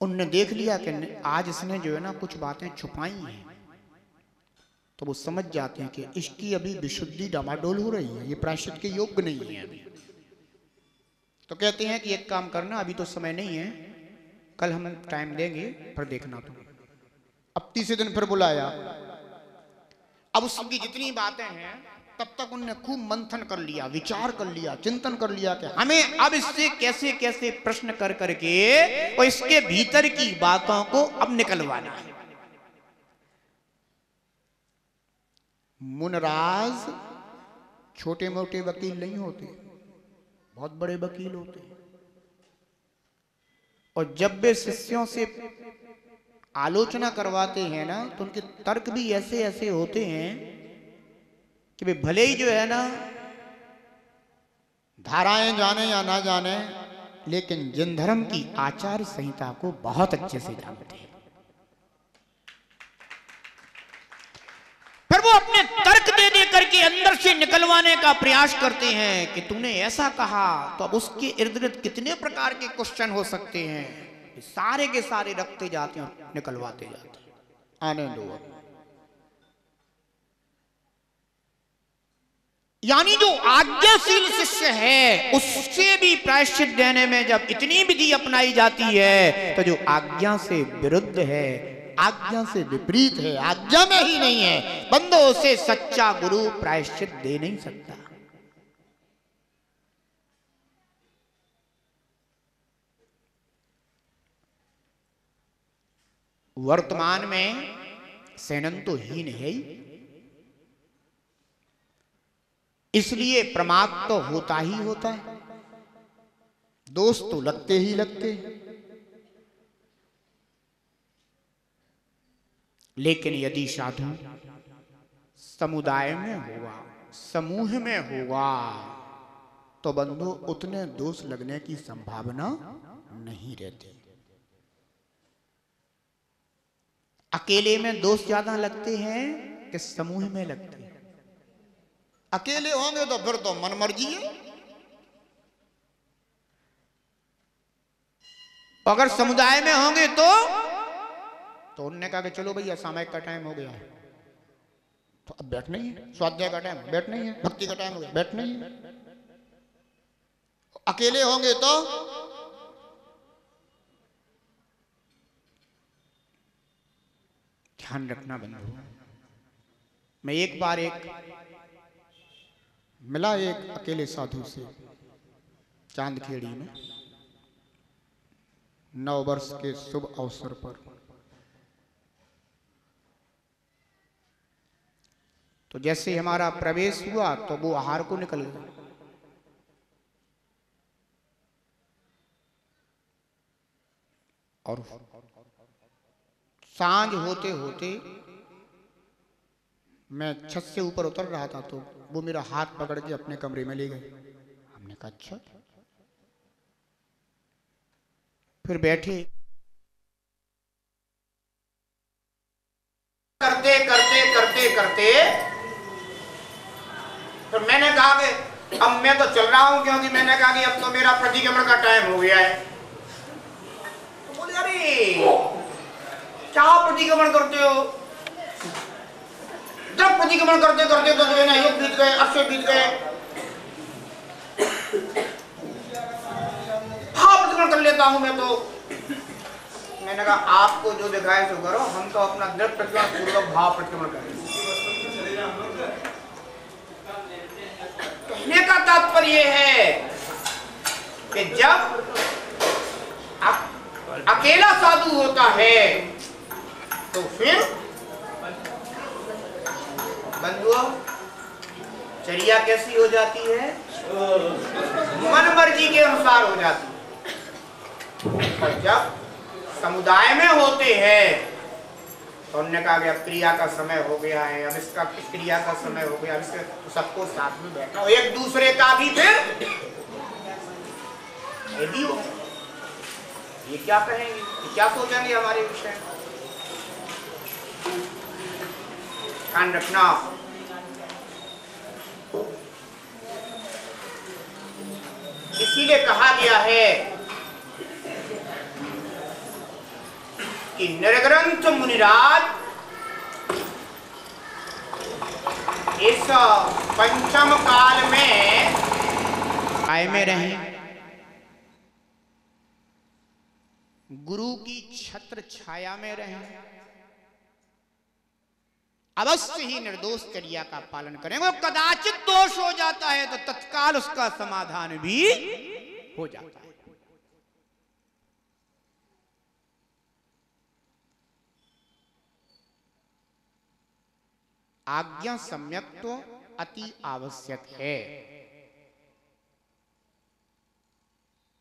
उनने देख लिया कि आज इसने जो है ना कुछ बातें छुपाई हैं, तो वो समझ जाते हैं कि इसकी अभी विशुद्धि डामाडोल हो रही है, ये प्रायश्चित के योग्य नहीं है अभी। तो कहते हैं कि एक काम करना, अभी तो समय नहीं है, कल हम टाइम देंगे, फिर देखना तुम। अब तीसरे दिन फिर बुलाया। अब उसकी जितनी बातें हैं तब तक उनने खूब मंथन कर लिया, विचार कर लिया, चिंतन कर लिया कि हमें अब इससे कैसे कैसे प्रश्न कर करके और इसके भीतर की बातों को अब निकलवाना है। मुनराज छोटे मोटे वकील नहीं होते, बहुत बड़े वकील होते हैं। और जब वे शिष्यों से आलोचना करवाते हैं ना, तो उनके तर्क भी ऐसे ऐसे होते हैं कि वे भले ही जो है ना धाराएं जाने या ना जाने, लेकिन जिन धर्म की आचार संहिता को बहुत अच्छे से जानते हैं। फिर वो अपने तर्क दे दे करके अंदर से निकलवाने का प्रयास करते हैं कि तूने ऐसा कहा, तो अब उसके इर्द गिर्द कितने प्रकार के क्वेश्चन हो सकते हैं, सारे के सारे रखते जाते हैं, निकलवाते जाते हैं। आने दो। यानी जो आज्ञाशील शिष्य है उससे भी प्रायश्चित देने में जब इतनी विधि अपनाई जाती है, तो जो आज्ञा से विरुद्ध है, आज्ञा से विपरीत है, आज्ञा में ही नहीं है, बंदों से सच्चा गुरु प्रायश्चित दे नहीं सकता। वर्तमान में सेनन तो हीन है ही, इसलिए प्रमाद तो होता ही होता है, दोष तो लगते ही लगते हैं। लेकिन यदि साधु समुदाय में होगा, समूह में होगा, तो बंधु उतने दोष लगने की संभावना नहीं रहती। अकेले में दोष ज्यादा लगते हैं कि समूह में लगते हैं? अकेले होंगे तो फिर तो मन मर्जी है, अगर समुदाय में होंगे तो उन्होंने कहा कि चलो भैया सामयिक का टाइम हो गया है, तो अब बैठना ही है, स्वाध्याय का टाइम बैठना ही है, भक्ति का टाइम हो गया बैठना ही है। अकेले होंगे तो ध्यान रखना बंधु। मैं एक बार मिला एक अकेले साधु से चांदखेड़ी में, 9 वर्ष के शुभ अवसर पर। तो जैसे हमारा प्रवेश हुआ तो वो आहार को निकल गए, और सांझ होते होते मैं छत से ऊपर उतर रहा था, तो वो मेरा हाथ पकड़ के अपने कमरे में ले गए। हमने कहा अच्छा। फिर बैठे, करते करते करते करते तो मैंने कहा कि अब मैं तो चल रहा हूं, क्योंकि मैंने कहा कि अब तो मेरा प्रतिक्रमण का टाइम हो गया है। तो बोले अरे क्या प्रतिक्रमण करते हो? जब प्रतिक्रमण करते करते तो जो है ना युग बीत गए, अर्षे बीत गए, भाव प्रतिक्रमण कर लेता हूं मैं। तो मैंने कहा आपको जो दिखाए सो करो, हम तो अपना दृढ़ प्रतिक्रमण पूर्वक भाव प्रतिक्रमण करेंगे। कहने का तात्पर्य है कि जब अकेला साधु होता है तो फिर बंधुओं चर्या कैसी हो जाती है? मन मर्जी के अनुसार हो जाती है। और जब समुदाय में होते हैं तो उन्होंने कहा कि अब क्रिया का समय हो गया है, अब इसका क्रिया का समय हो गया, अब इसके सबको साथ में बैठना, एक दूसरे का भी फिर भी हो। ये क्या कहेंगे, क्या सोचेंगे हमारे विषय में? ध्यान रखना। इसीलिए कहा गया है कि निर्ग्रंथ मुनिराज इस पंचम काल में आए में रहें, गुरु की छत्र छाया में रहें, अवश्य ही निर्दोष क्रिया का पालन करेंगे। कदाचित दोष हो जाता है तो तत्काल उसका समाधान भी हो जाता है। आज्ञा सम्यक तो अति आवश्यक है।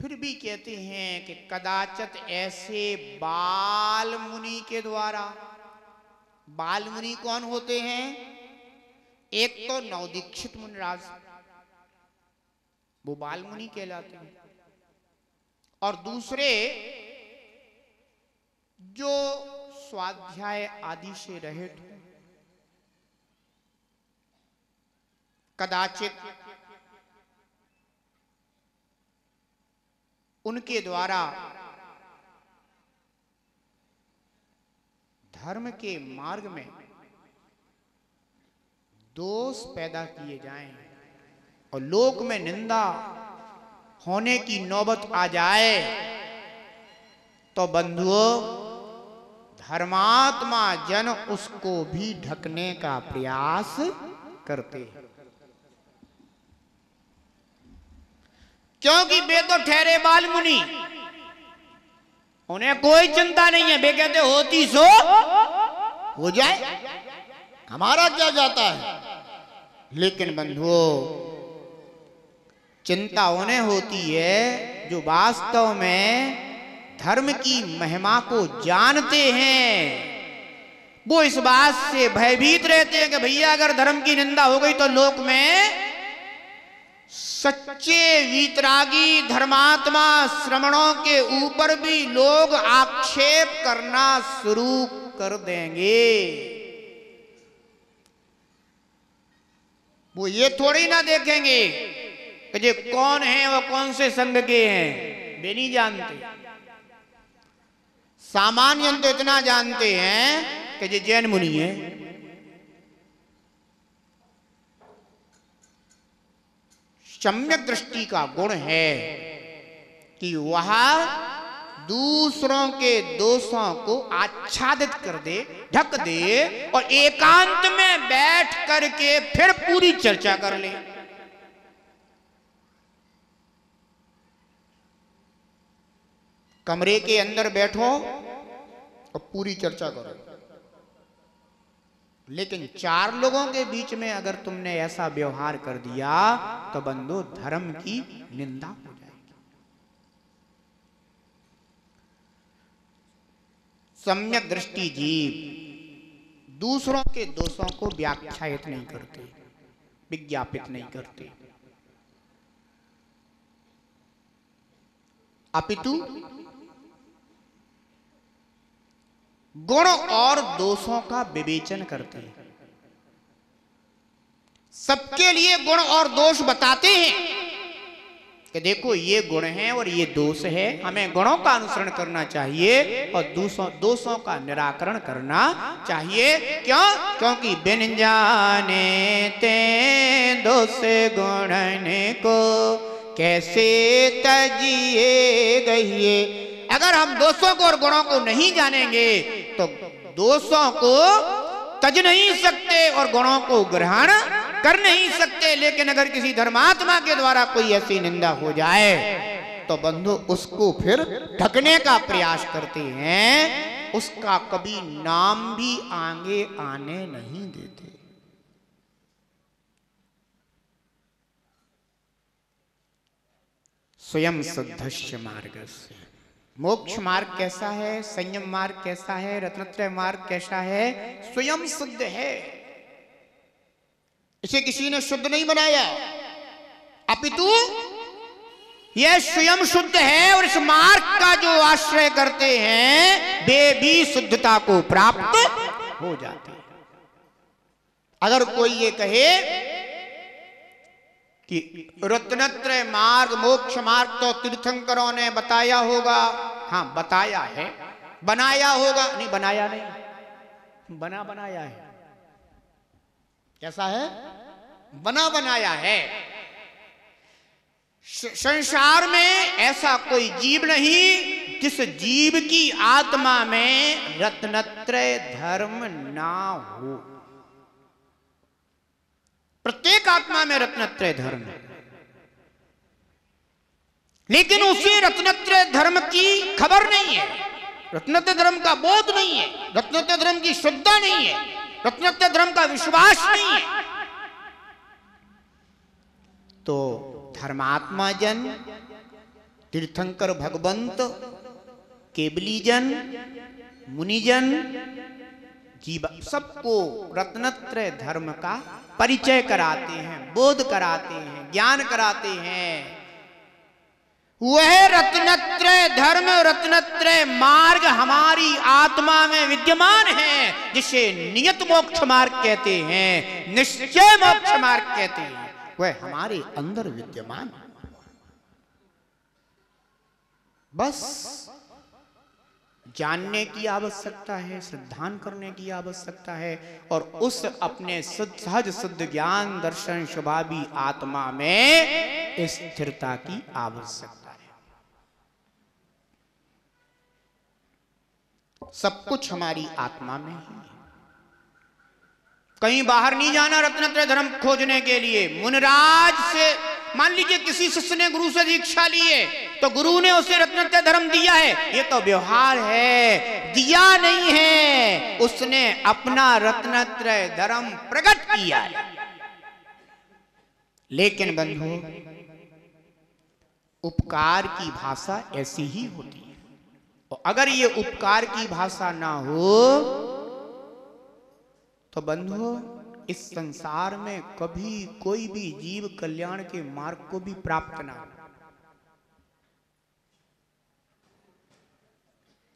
फिर भी कहते हैं कि कदाचित ऐसे बाल मुनि के द्वारा, बाल मुनि कौन होते हैं? एक तो नवदीक्षित मुनिराज, वो बाल मुनि कहलाते हैं, और दूसरे जो स्वाध्याय आदि से रहित हो, कदाचित उनके द्वारा धर्म के मार्ग में दोष पैदा किए जाएं और लोक में निंदा होने की नौबत आ जाए, तो बंधुओं धर्मात्मा जन उसको भी ढकने का प्रयास करते हैं, क्योंकि वे तो ठहरे बाल मुनि, उन्हें कोई चिंता नहीं है। वे कहते होती सो हो जाए, हमारा क्या जाता है। लेकिन बंधुओं चिंता उन्हें होती है जो वास्तव में धर्म की महिमा को जानते हैं। वो इस बात से भयभीत रहते हैं कि भैया अगर धर्म की निंदा हो गई तो लोक में सच्चे वीतरागी धर्मात्मा श्रमणों के ऊपर भी लोग आक्षेप करना शुरू कर देंगे। वो ये थोड़ी ना देखेंगे कि ये कौन है, वो कौन से संघ के हैं, वे नहीं जानते। सामान्य तो इतना जानते हैं कि ये जैन मुनि है, सम्यक दृष्टि का गुण है कि वह दूसरों के दोषों को आच्छादित कर दे, ढक दे और एकांत में बैठ करके फिर पूरी चर्चा कर ले। कमरे के अंदर बैठो और पूरी चर्चा करो, लेकिन चार लोगों के बीच में अगर तुमने ऐसा व्यवहार कर दिया तो बंधु धर्म की निंदा हो जाएगी। सम्यक दृष्टि जीव दूसरों के दोषों को व्याख्यायित नहीं करते, विज्ञापित नहीं करते, अपितु गुण और दोषों का विवेचन करते हैं। सबके लिए गुण और दोष बताते हैं कि देखो ये गुण है और ये दोष है, हमें गुणों का अनुसरण करना चाहिए और दोषों का निराकरण करना चाहिए। क्यों? क्योंकि बिन जाने ते दोष गुणन को कैसे तजिए गहिए। अगर हम दोषों को और गुणों को नहीं जानेंगे तो दोषों को तज नहीं सकते और गुणों को ग्रहण कर नहीं सकते। लेकिन अगर किसी धर्मात्मा के द्वारा कोई ऐसी निंदा हो जाए तो बंधु उसको फिर ढकने का प्रयास करते हैं, उसका कभी नाम भी आगे आने नहीं देते। स्वयं शुद्धस्य मार्गस्य। मोक्ष मार्ग कैसा है, संयम मार्ग कैसा है, रत्नत्रय मार्ग कैसा है? स्वयं शुद्ध है, इसे किसी ने शुद्ध नहीं बनाया, अपितु यह स्वयं शुद्ध है और इस मार्ग का जो आश्रय करते हैं वे भी शुद्धता को प्राप्त हो जाते हैं। अगर कोई ये कहे कि रत्नत्रय मार्ग मोक्ष मार्ग तो तीर्थंकरों ने बताया होगा, हाँ बताया है, बनाया होगा, नहीं बनाया नहीं, बना बनाया है। कैसा है? बना बनाया है। संसार में ऐसा कोई जीव नहीं जिस जीव की आत्मा में रत्नत्रय धर्म ना हो। प्रत्येक आत्मा में रत्नत्रय धर्म है, लेकिन उसे रत्नत्रय धर्म की खबर नहीं है, रत्नत्रय धर्म का बोध नहीं है, रत्नत्रय धर्म की श्रद्धा नहीं है, रत्नत्रय धर्म का विश्वास नहीं है। तो धर्मात्मा जन, तीर्थंकर भगवंत, केवली जन, मुनिजन, जीव सबको रत्नत्रय धर्म का परिचय कराते हैं, बोध कराते हैं, ज्ञान कराते हैं। वह रत्नत्रय धर्म, रत्नत्रय मार्ग हमारी आत्मा में विद्यमान है, जिसे नियत मोक्ष मार्ग कहते हैं, निश्चय मोक्ष मार्ग कहते हैं। वह हमारे अंदर विद्यमान है। बस जानने की आवश्यकता है, श्रद्धान करने की आवश्यकता है, और उस अपने सहज शुद्ध ज्ञान दर्शन स्वभावी आत्मा में स्थिरता की आवश्यकता है। सब कुछ हमारी आत्मा में ही है। कहीं बाहर नहीं जाना रत्नत्रय धर्म खोजने के लिए। मुनिराज से मान लीजिए किसी शिष्य ने गुरु से दीक्षा ली है, तो गुरु ने उसे रत्नत्रय धर्म दिया है, ये तो व्यवहार है, दिया नहीं है, उसने अपना रत्नत्रय धर्म प्रकट किया है। लेकिन बंधु, उपकार की भाषा ऐसी ही होती है, और अगर ये उपकार की भाषा ना हो तो बंधु, इस संसार में कभी कोई भी जीव कल्याण के मार्ग को भी प्राप्त ना हो।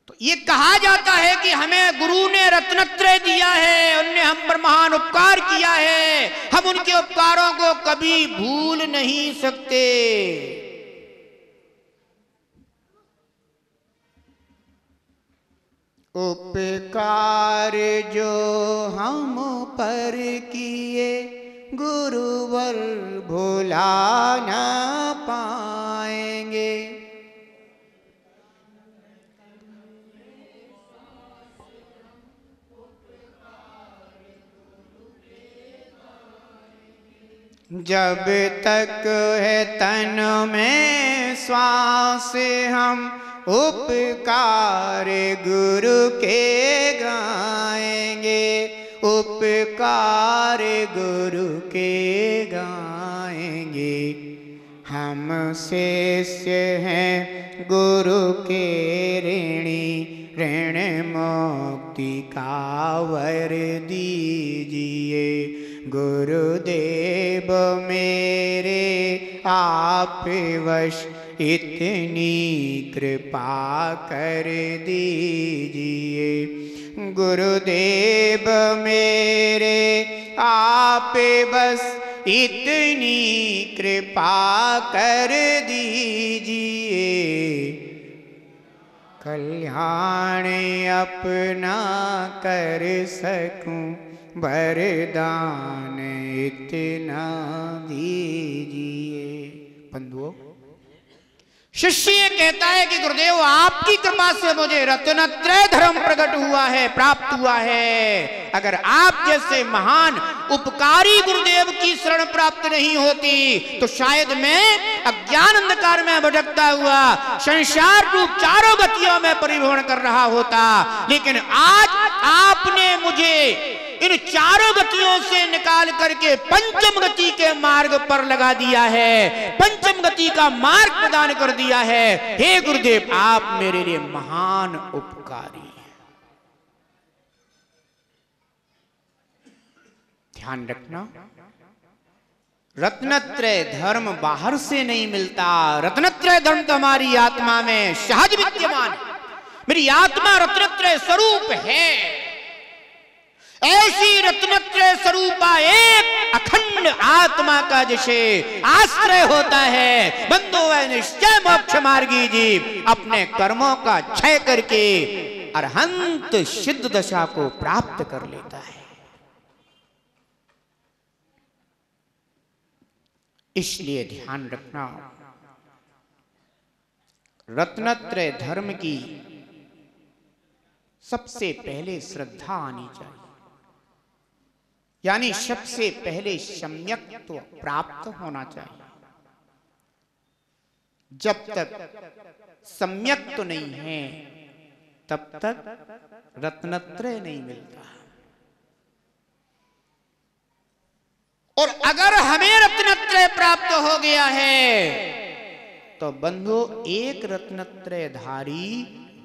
तो ये कहा जाता है कि हमें गुरु ने रत्नत्रय दिया है, उनने हम पर महान उपकार किया है, हम उनके उपकारों को कभी भूल नहीं सकते। उपकार जो हम पर किए गुरुवर भुला ना पाएंगे। जब तक है तन में श्वास हम उपकार गुरु के गाएंगे, उपकार गुरु के गाएंगे। हम शिष्य हैं गुरु के ऋणी, ऋण मुक्ति का वर दीजिए। गुरुदेव मेरे आप वश इतनी कृपा कर दीजिए। गुरुदेव मेरे आप बस इतनी कृपा कर दीजिए। कल्याण अपना कर सकूं, वरदान इतना दीजिए। बंधुओं, शिष्य ये कहता है कि गुरुदेव आपकी कृपा से मुझे रत्नत्रय धर्म प्रकट हुआ है, प्राप्त हुआ है। अगर आप जैसे महान उपकारी गुरुदेव की शरण प्राप्त नहीं होती तो शायद मैं अज्ञान अंधकार में भटकता हुआ संसार रूप चारों गतियों में परिभ्रमण कर रहा होता। लेकिन आज आपने मुझे इन चारों गतियों से निकाल करके पंचम गति के मार्ग पर लगा दिया है, पंचम गति का मार्ग प्रदान कर दिया है। हे गुरुदेव, आप मेरे लिए महान उपकारी हैं। ध्यान रखना, रत्नत्रय धर्म बाहर से नहीं मिलता, रत्नत्रय धर्म तो हमारी आत्मा में सहज विद्यमान है। मेरी आत्मा रत्नत्रय स्वरूप है। ऐसी रत्नत्रय स्वरूपा एक अखंड आत्मा का जैसे आश्रय होता है, बंधु वह निश्चय मोक्ष मार्गी जीव अपने कर्मों का क्षय करके अरहंत सिद्ध दशा को प्राप्त कर लेता है। इसलिए ध्यान रखना, रत्नत्रय धर्म की सबसे पहले श्रद्धा आनी चाहिए, यानी सबसे पहले सम्यक्त्व प्राप्त होना चाहिए। जब तक सम्यक्त्व नहीं है तब तक रत्नत्रय नहीं मिलता। और अगर हमें रत्नत्रय प्राप्त हो गया है तो बंधु, एक रत्नत्रयधारी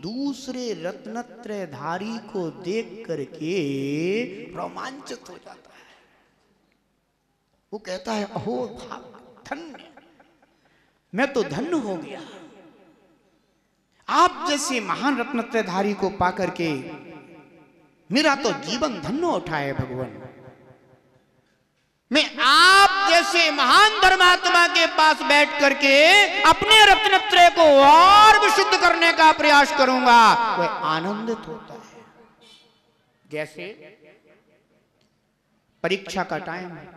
दूसरे रत्नत्रयधारी को देख करके रोमांचित हो जाता है। वो कहता है, अहो धन्य, मैं तो धन्य हो गया। आप जैसे महान रत्नत्रयधारी को पाकर के मेरा तो जीवन धन्य उठा है भगवान। मैं आप जैसे महान धर्मात्मा के पास बैठ करके अपने रत्नत्रय को और विशुद्ध करने का प्रयास करूंगा। वह आनंदित होता है। जैसे परीक्षा का टाइम है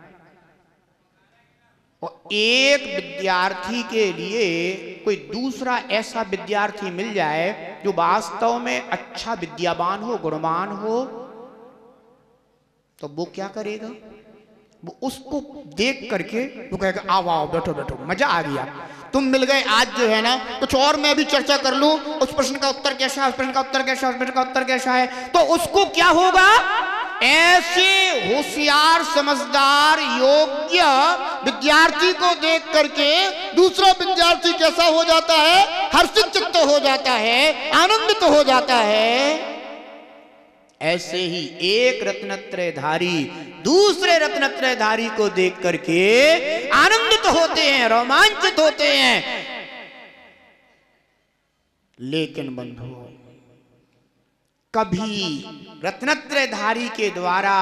और एक विद्यार्थी के लिए कोई दूसरा ऐसा विद्यार्थी मिल जाए जो वास्तव में अच्छा विद्यावान हो, गुणवान हो, तो वो क्या करेगा? वो उसको देख करके वो कहेगा, आओ आओ बैठो बैठो, मजा आ गया, तुम मिल गए आज, जो है ना कुछ और मैं भी चर्चा कर लूं, उस प्रश्न का उत्तर कैसा है, उस प्रश्न का उत्तर कैसा है, उस प्रश्न का उत्तर कैसा है। तो उसको क्या होगा? ऐसे होशियार समझदार योग्य विद्यार्थी को देख करके दूसरा विद्यार्थी कैसा हो जाता है? हर्षित चित्त हो जाता है, आनंदित हो जाता है। ऐसे ही एक रत्नत्रयधारी दूसरे रत्नत्रयधारी को देख करके आनंदित होते हैं, रोमांचित होते हैं। लेकिन बंधुओं, कभी रत्नत्रयधारी के द्वारा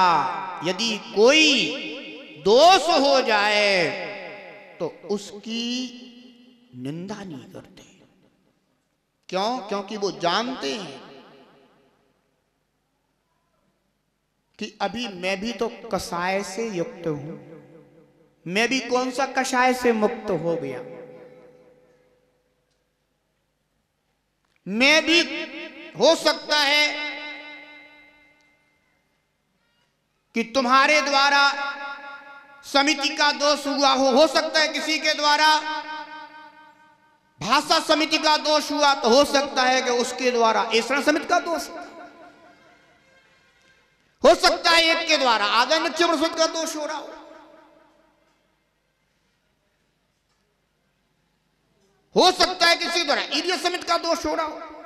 यदि कोई दोष हो जाए तो उसकी निंदा नहीं करते। क्यों? क्योंकि वो जानते हैं कि अभी मैं भी तो कषाय से युक्त हूं, मैं भी कौन सा कषाय से मुक्त हो गया, मैं भी हो सकता है कि तुम्हारे द्वारा समिति का दोष हुआ हो सकता है किसी के द्वारा भाषा समिति का दोष हुआ, तो हो सकता है कि उसके द्वारा ऐसा समिति का दोष हो सकता है, एक के द्वारा आदाय निश्चय प्रसूत का दोष हो रहा हो सकता है किसी द्वारा ईर्ष्या समिति का दोष हो रहा हो।